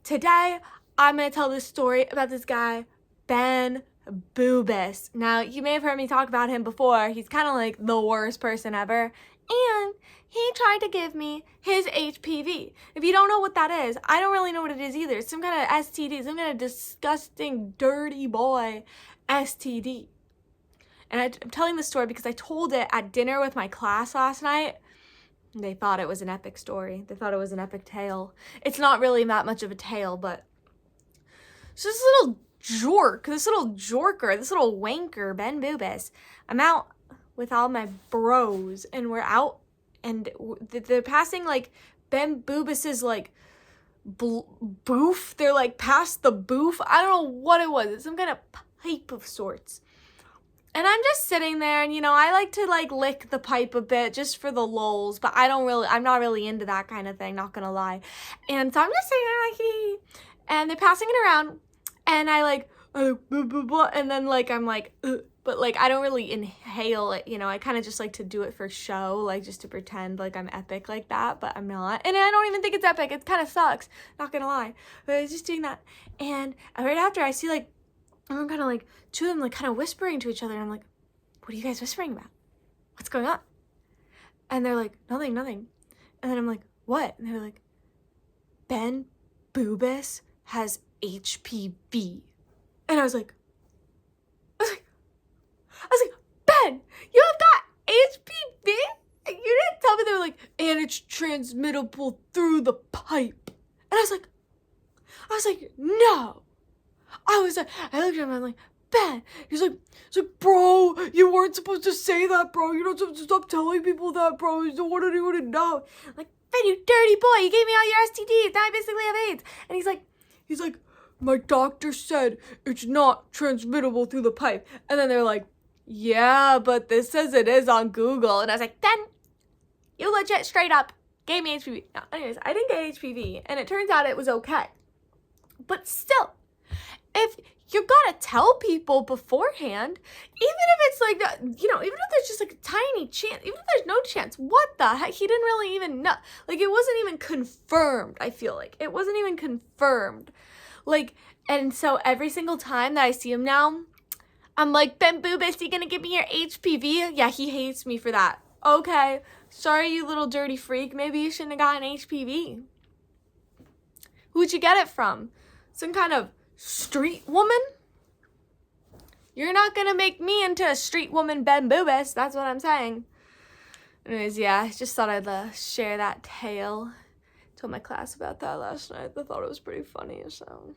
Today, I'm going to tell this story about this guy, Ben Boobus. Now, you may have heard me talk about him before. He's kind of like the worst person ever. And he tried to give me his HPV. If you don't know what that is, I don't really know what it is either. It's some kind of STD, some kind of disgusting, dirty boy STD. And I'm telling this story because I told it at dinner with my class last night. They thought it was an epic story. They thought it was an epic tale. It's not really that much of a tale, but it's this little jorker, this little wanker, Ben Boobus. I'm out with all my bros, and we're out, and they're passing, like, Ben Boobus's, like, booth. They're, like, past the booth. I don't know what it was. It's some kind of pipe of sorts. And I'm just sitting there, and, I like to, like, lick the pipe a bit just for the lulz, but I'm not really into that kind of thing, not gonna lie. And so I'm just sitting there, like, and they're passing it around, and I, like, blah, blah, blah, and then, like, I'm like, ugh. But, like, I don't really inhale it, I kind of just like to do it for show, like, just to pretend like I'm epic like that, but I'm not. And I don't even think it's epic. It kind of sucks, not gonna lie. But I was just doing that, and right after, I see, like, everyone kind of, like, two of them, like, kind of whispering to each other, and I'm like, what are you guys whispering about? What's going on? And they're like, nothing. And then I'm like, what? And they're like, Ben Boobus has HPV. And I was like, Ben, you have got HPV? And you didn't tell me. They were like, and it's transmittable through the pipe. And I was like, no. I looked at him and I'm like, Ben. He's like, bro, you weren't supposed to say that, bro. You're not supposed to stop telling people that, bro. You don't want anyone to know. I'm like, Ben, you dirty boy. You gave me all your STDs. Now I basically have AIDS. And he's like, my doctor said it's not transmittable through the pipe. And then they're like, yeah, but this says it is on Google. And I was like, Ben, you legit straight up gave me HPV. No, anyways, I didn't get HPV. And it turns out it was okay. But still, if you gotta tell people beforehand, even if it's like, even if there's just like a tiny chance, even if there's no chance, what the heck? He didn't really even know. Like, it wasn't even confirmed, I feel like. It wasn't even confirmed. Like, and so every single time that I see him now, I'm like, Ben Boobus, you gonna give me your HPV? Yeah, he hates me for that. Okay, sorry, you little dirty freak. Maybe you shouldn't have gotten HPV. Who'd you get it from? Some kind of street woman? You're not gonna make me into a street woman, Ben Boobus. That's what I'm saying. Anyways, yeah, I just thought I'd share that tale. Told my class about that last night. I thought it was pretty funny, so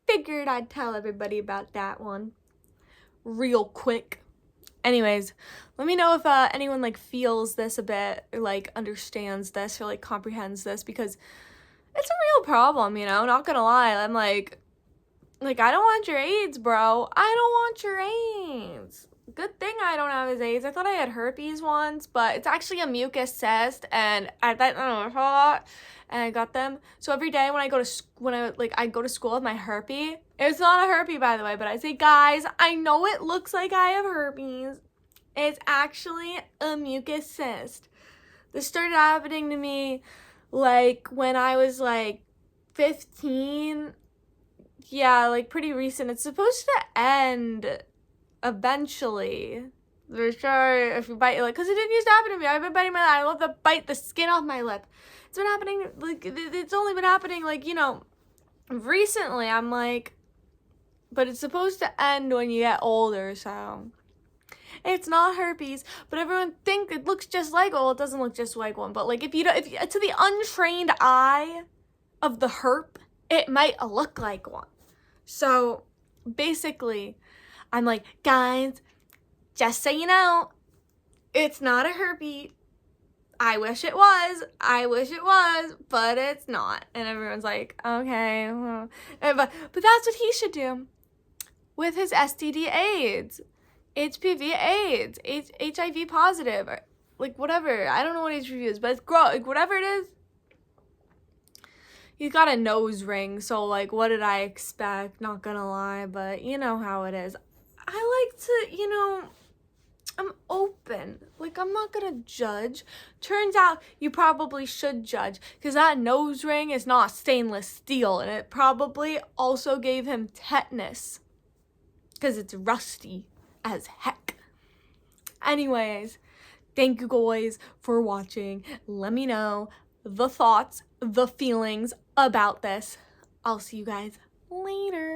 figured I'd tell everybody about that one real quick. Anyways, let me know if anyone, like, feels this a bit, or, like, understands this, or, like, comprehends this, because it's a real problem, not gonna lie. I'm like, I don't want your AIDS, bro. I don't want your AIDS. Good thing I don't have his AIDS. I thought I had herpes once, but it's actually a mucus cyst, and I got them. So every day when I go to school with my herpes. It's not a herpes, by the way, but I say, guys, I know it looks like I have herpes. It's actually a mucus cyst. This started happening to me, like, when I was, like, 15. Yeah, like, pretty recent. It's supposed to end eventually. For sure, if you bite, like, because it didn't used to happen to me. I've been biting my lip. I love to bite the skin off my lip. It's been happening, like, it's only been happening, like, recently. I'm like, but it's supposed to end when you get older, so it's not herpes, but everyone thinks it looks just like, well, it doesn't look just like one, but, like, if to the untrained eye of the herp, it might look like one. So basically, I'm like, guys, just so you know, it's not a herpes. I wish it was, but it's not. And everyone's like, okay, well. But that's what he should do with his STD AIDS, HPV AIDS, HIV positive, or, like, whatever. I don't know what HPV is, but it's like, whatever it is. He's got a nose ring, so, like, what did I expect? Not gonna lie, but you know how it is. I like to, I'm open. Like, I'm not gonna judge. Turns out you probably should judge because that nose ring is not stainless steel and it probably also gave him tetanus because it's rusty as heck. Anyways, thank you guys for watching. Let me know the thoughts, the feelings about this. I'll see you guys later.